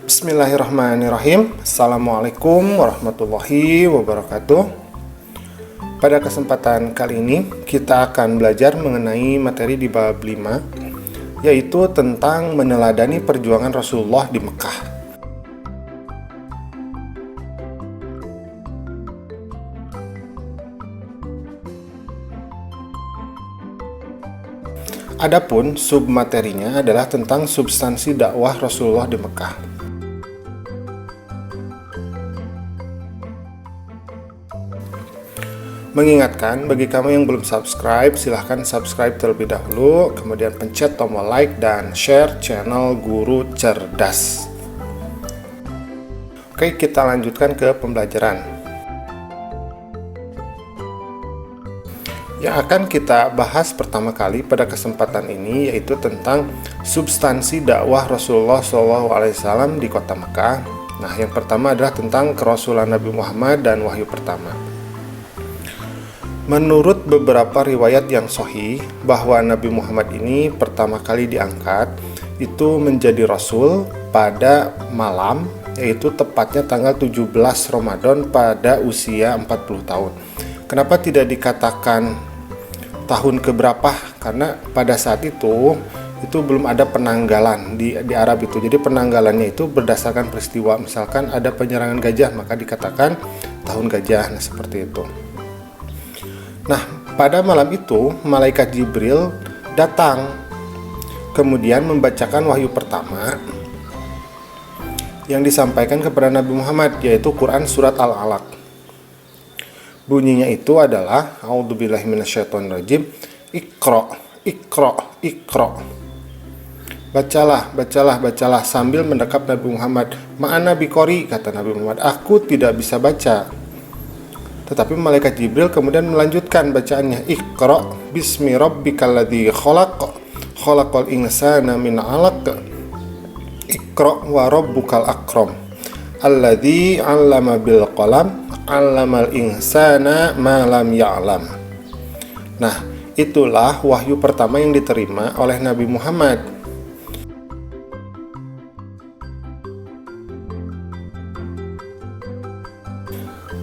Bismillahirrahmanirrahim. Assalamualaikum warahmatullahi wabarakatuh. Pada kesempatan kali ini kita akan belajar mengenai materi di bab 5, yaitu tentang meneladani perjuangan Rasulullah di Mekah. Adapun submaterinya adalah tentang substansi dakwah Rasulullah di Mekah. Mengingatkan, bagi kamu yang belum subscribe, silahkan subscribe terlebih dahulu, kemudian pencet tombol like dan share channel Guru Cerdas. Oke, kita lanjutkan ke pembelajaran. Yang akan kita bahas pertama kali pada kesempatan ini yaitu tentang substansi dakwah Rasulullah SAW di kota Mekah. Nah, yang pertama adalah tentang kerasulan Nabi Muhammad dan wahyu pertama. Menurut beberapa riwayat yang sahih bahwa Nabi Muhammad ini pertama kali diangkat itu menjadi Rasul pada malam, yaitu tepatnya tanggal 17 Ramadan pada usia 40 tahun. Kenapa tidak dikatakan tahun keberapa? Karena pada saat itu belum ada penanggalan di Arab itu. Jadi penanggalannya itu berdasarkan peristiwa. Misalkan ada penyerangan gajah, maka dikatakan tahun gajah. Nah, seperti itu. Nah, pada malam itu malaikat Jibril datang, kemudian membacakan wahyu pertama yang disampaikan kepada Nabi Muhammad, yaitu Quran Surat Al-Alaq. Bunyinya itu adalah A'udzubillahi minasyaitonirrajim, Iqra, Iqra, Iqra. Bacalah sambil mendekap Nabi Muhammad. Ma'ana biqori, kata Nabi Muhammad, aku tidak bisa baca. Tetapi malaikat Jibril kemudian melanjutkan bacaannya. Iqra bismi rabbikal ladzi khalaq, khalaqal insana min 'alaq. Iqra wa rabbukal akram, alladzi 'allama bil qalam, 'allamal insana ma lam ya'lam. Nah, itulah wahyu pertama yang diterima oleh Nabi Muhammad.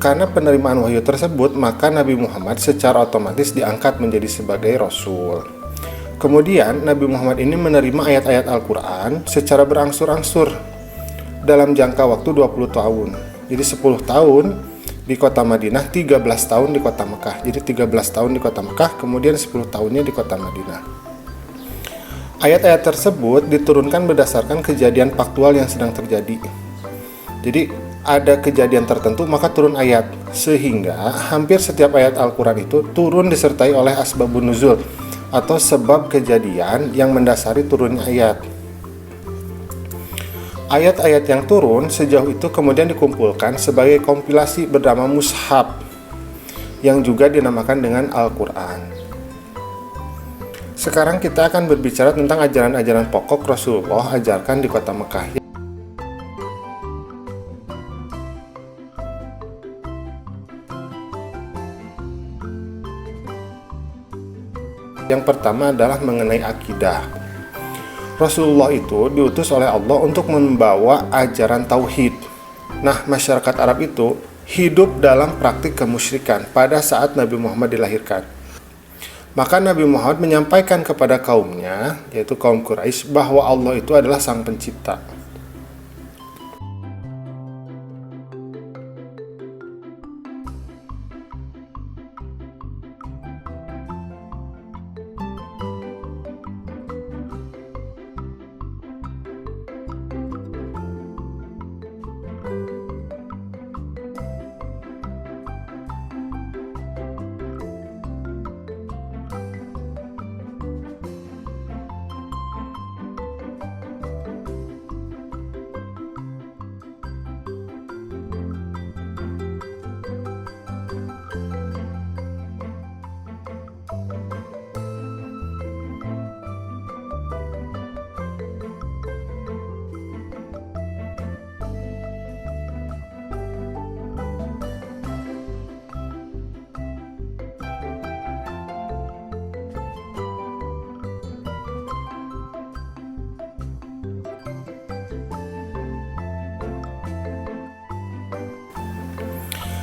Karena penerimaan wahyu tersebut, maka Nabi Muhammad secara otomatis diangkat menjadi sebagai Rasul. Kemudian Nabi Muhammad ini menerima ayat-ayat Al-Quran secara berangsur-angsur dalam jangka waktu 20 tahun. Jadi 10 tahun di kota Madinah, 13 tahun di kota Mekah. Jadi 13 tahun di kota Mekah, kemudian 10 tahunnya di kota Madinah. Ayat-ayat tersebut diturunkan berdasarkan kejadian faktual yang sedang terjadi. Jadi ada kejadian tertentu maka turun ayat, sehingga hampir setiap ayat Al-Quran itu turun disertai oleh asbabun nuzul atau sebab kejadian yang mendasari turunnya ayat. Ayat-ayat yang turun sejauh itu kemudian dikumpulkan sebagai kompilasi bernama Mushaf yang juga dinamakan dengan Al-Quran. Sekarang kita akan berbicara tentang ajaran-ajaran pokok Rasulullah ajarkan di kota Mekah. Yang pertama adalah mengenai akidah. Rasulullah itu diutus oleh Allah untuk membawa ajaran tauhid. Nah, masyarakat Arab itu hidup dalam praktik kemusyrikan pada saat Nabi Muhammad dilahirkan. Maka Nabi Muhammad menyampaikan kepada kaumnya, yaitu kaum Quraisy, bahwa Allah itu adalah sang pencipta.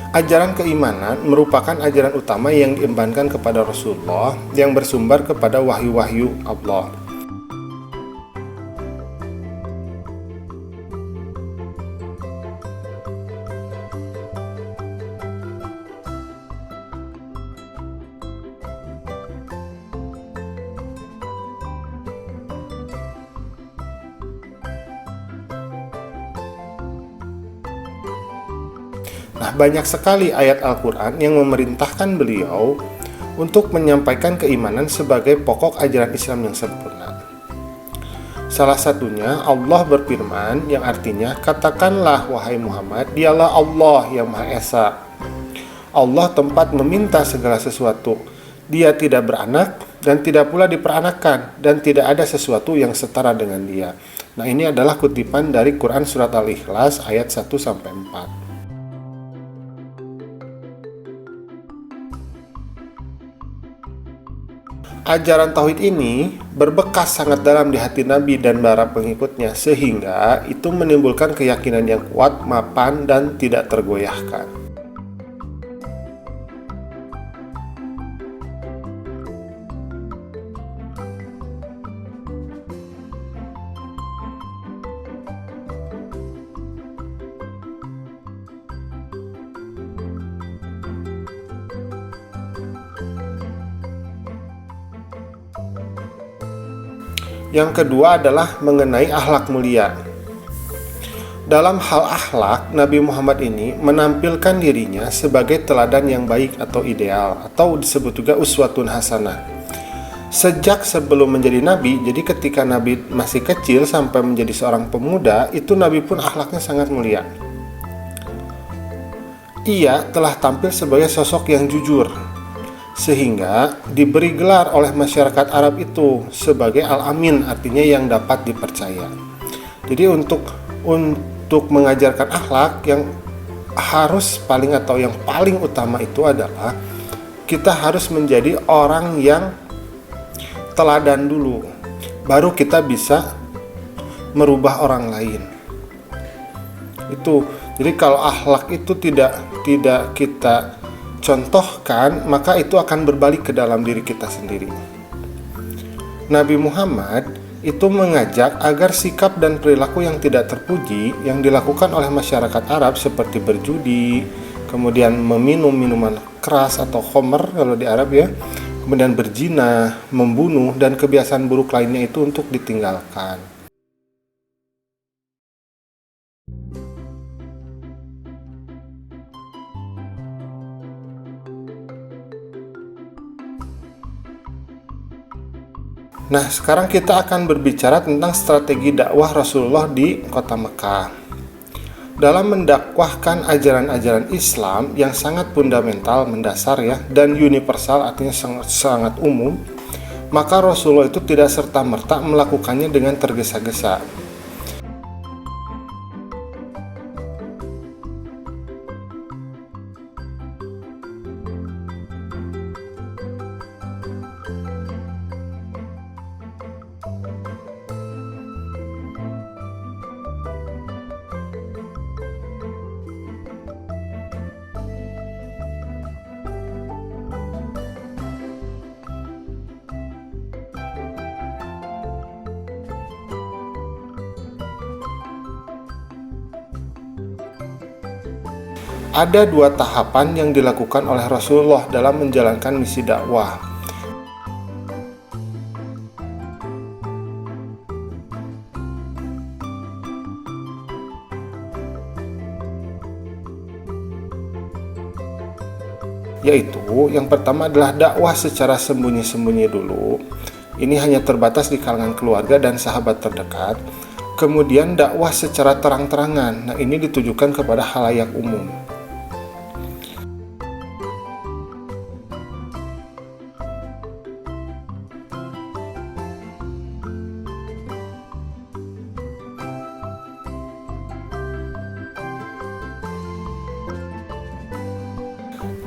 Ajaran keimanan merupakan ajaran utama yang diembankan kepada Rasulullah yang bersumber kepada wahyu-wahyu Allah. Nah, banyak sekali ayat Al-Quran yang memerintahkan beliau untuk menyampaikan keimanan sebagai pokok ajaran Islam yang sempurna. Salah satunya Allah berfirman yang artinya, "Katakanlah wahai Muhammad, dialah Allah yang Maha Esa. Allah tempat meminta segala sesuatu. Dia tidak beranak dan tidak pula diperanakan, dan tidak ada sesuatu yang setara dengan Dia." Nah, ini adalah kutipan dari Quran Surat Al-Ikhlas ayat 1-4. Ajaran tauhid ini berbekas sangat dalam di hati Nabi dan para pengikutnya, sehingga itu menimbulkan keyakinan yang kuat, mapan, dan tidak tergoyahkan. Yang kedua adalah mengenai akhlak mulia. Dalam hal akhlak, Nabi Muhammad ini menampilkan dirinya sebagai teladan yang baik atau ideal, atau disebut juga uswatun hasanah. Sejak sebelum menjadi Nabi, jadi ketika Nabi masih kecil sampai menjadi seorang pemuda, itu Nabi pun akhlaknya sangat mulia. Ia telah tampil sebagai sosok yang jujur, sehingga diberi gelar oleh masyarakat Arab itu sebagai Al-Amin, artinya yang dapat dipercaya. Jadi untuk mengajarkan akhlak yang harus yang paling utama itu adalah kita harus menjadi orang yang teladan dulu, baru kita bisa merubah orang lain. Itu. Jadi kalau akhlak itu tidak kita contohkan, maka itu akan berbalik ke dalam diri kita sendiri. Nabi Muhammad itu mengajak agar sikap dan perilaku yang tidak terpuji yang dilakukan oleh masyarakat Arab seperti berjudi, kemudian meminum minuman keras atau khamr kalau di Arab ya, kemudian berzina, membunuh, dan kebiasaan buruk lainnya itu untuk ditinggalkan. Nah, sekarang kita akan berbicara tentang strategi dakwah Rasulullah di kota Mekah. Dalam mendakwahkan ajaran-ajaran Islam yang sangat fundamental, mendasar ya, dan universal, artinya sangat umum, maka Rasulullah itu tidak serta-merta melakukannya dengan tergesa-gesa. Ada dua tahapan yang dilakukan oleh Rasulullah dalam menjalankan misi dakwah. Yaitu, yang pertama adalah dakwah secara sembunyi-sembunyi dulu. Ini hanya terbatas di kalangan keluarga dan sahabat terdekat. Kemudian dakwah secara terang-terangan. Nah, ini ditujukan kepada khalayak umum.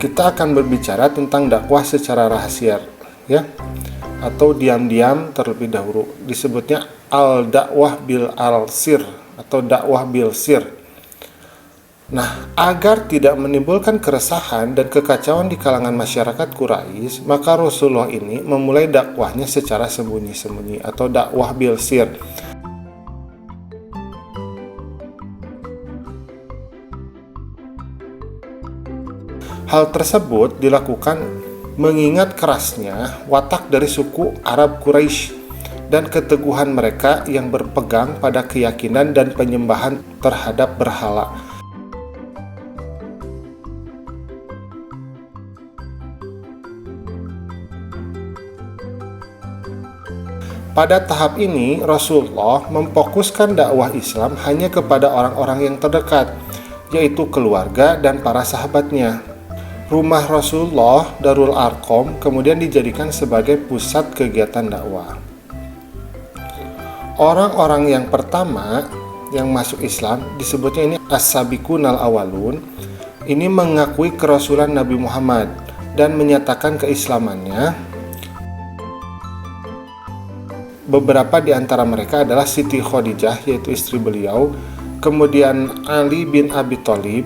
Kita akan berbicara tentang dakwah secara rahasia ya, atau diam-diam terlebih dahulu. Disebutnya al-dakwah bil al-sir atau dakwah bil sir. Nah, agar tidak menimbulkan keresahan dan kekacauan di kalangan masyarakat Quraisy, maka Rasulullah ini memulai dakwahnya secara sembunyi-sembunyi atau dakwah bil sir. Hal tersebut dilakukan mengingat kerasnya watak dari suku Arab Quraisy dan keteguhan mereka yang berpegang pada keyakinan dan penyembahan terhadap berhala. Pada tahap ini, Rasulullah memfokuskan dakwah Islam hanya kepada orang-orang yang terdekat, yaitu keluarga dan para sahabatnya. Rumah Rasulullah, Darul Arqam, kemudian dijadikan sebagai pusat kegiatan dakwah. Orang-orang yang pertama yang masuk Islam, disebutnya ini As-Sabiqunal Awalun, ini mengakui kerasulan Nabi Muhammad dan menyatakan keislamannya. Beberapa di antara mereka adalah Siti Khadijah, yaitu istri beliau, kemudian Ali bin Abi Thalib,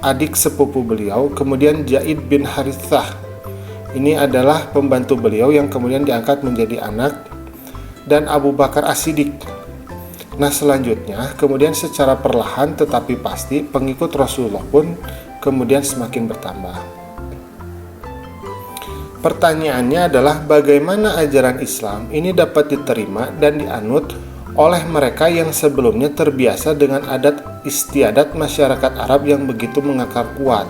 adik sepupu beliau, kemudian Zaid bin Harithah. Ini adalah pembantu beliau yang kemudian diangkat menjadi anak, dan Abu Bakar As-Siddiq. Nah, selanjutnya, kemudian secara perlahan tetapi pasti pengikut Rasulullah pun kemudian semakin bertambah. Pertanyaannya adalah bagaimana ajaran Islam ini dapat diterima dan dianut oleh mereka yang sebelumnya terbiasa dengan adat istiadat masyarakat Arab yang begitu mengakar kuat.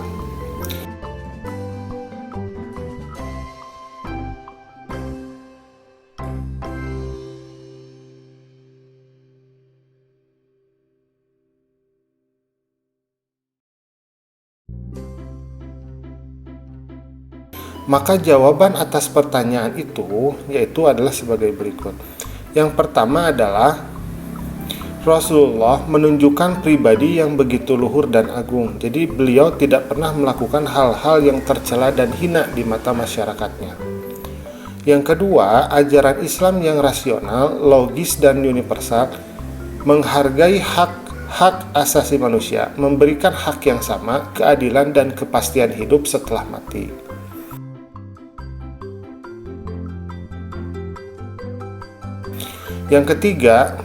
Maka jawaban atas pertanyaan itu yaitu adalah sebagai berikut. Yang pertama adalah Rasulullah menunjukkan pribadi yang begitu luhur dan agung. Jadi beliau tidak pernah melakukan hal-hal yang tercela dan hina di mata masyarakatnya. Yang kedua, ajaran Islam yang rasional, logis dan universal, menghargai hak asasi manusia, memberikan hak yang sama, keadilan dan kepastian hidup setelah mati. Yang ketiga,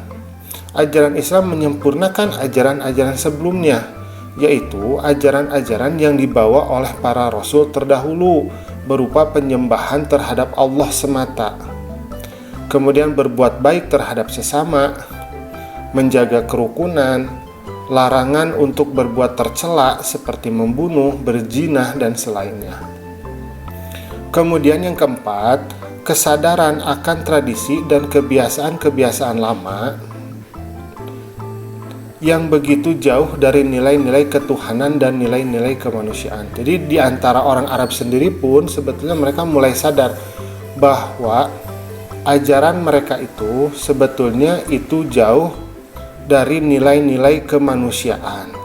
ajaran Islam menyempurnakan ajaran-ajaran sebelumnya, yaitu ajaran-ajaran yang dibawa oleh para rasul terdahulu berupa penyembahan terhadap Allah semata, kemudian berbuat baik terhadap sesama, menjaga kerukunan, larangan untuk berbuat tercela seperti membunuh, berzina, dan selainnya. Kemudian yang keempat, kesadaran akan tradisi dan kebiasaan-kebiasaan lama yang begitu jauh dari nilai-nilai ketuhanan dan nilai-nilai kemanusiaan. Jadi di antara orang Arab sendiri pun sebetulnya mereka mulai sadar bahwa ajaran mereka itu sebetulnya itu jauh dari nilai-nilai kemanusiaan.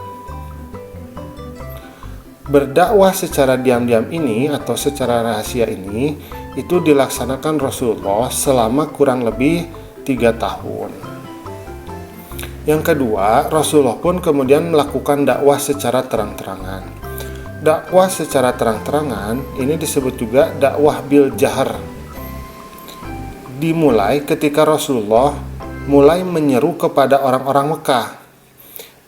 Berdakwah secara diam-diam ini atau secara rahasia ini itu dilaksanakan Rasulullah selama kurang lebih 3 tahun. Yang kedua, Rasulullah pun kemudian melakukan dakwah secara terang-terangan. Dakwah secara terang-terangan ini disebut juga dakwah bil jahr. Dimulai ketika Rasulullah mulai menyeru kepada orang-orang Mekah.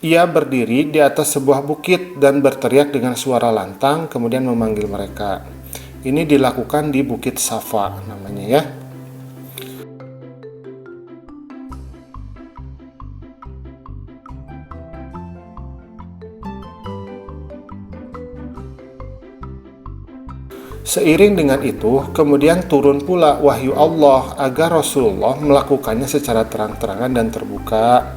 Ia berdiri di atas sebuah bukit dan berteriak dengan suara lantang, kemudian memanggil mereka. Ini dilakukan di Bukit Safa namanya ya. Seiring dengan itu, kemudian turun pula wahyu Allah agar Rasulullah melakukannya secara terang-terangan dan terbuka.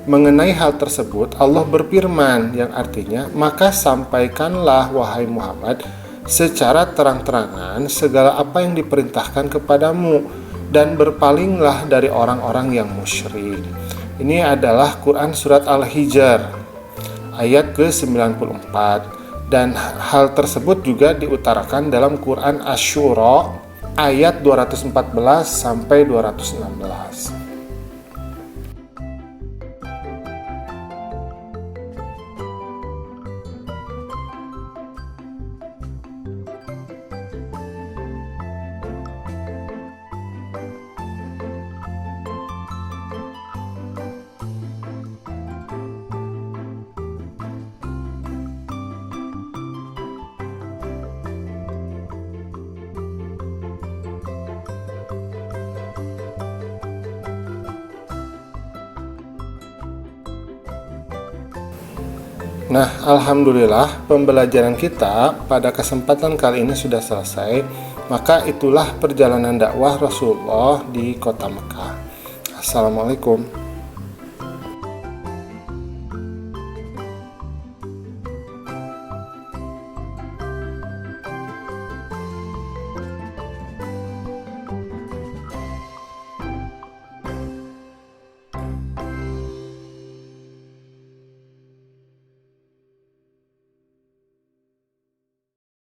Mengenai hal tersebut, Allah berfirman yang artinya, "Maka sampaikanlah wahai Muhammad secara terang-terangan segala apa yang diperintahkan kepadamu dan berpalinglah dari orang-orang yang musyrik." Ini adalah Quran Surat Al-Hijr ayat ke-94, dan hal tersebut juga diutarakan dalam Quran Asy-Syura ayat 214 sampai 216. Nah, alhamdulillah pembelajaran kita pada kesempatan kali ini sudah selesai. Maka itulah perjalanan dakwah Rasulullah di kota Mekah. Assalamualaikum.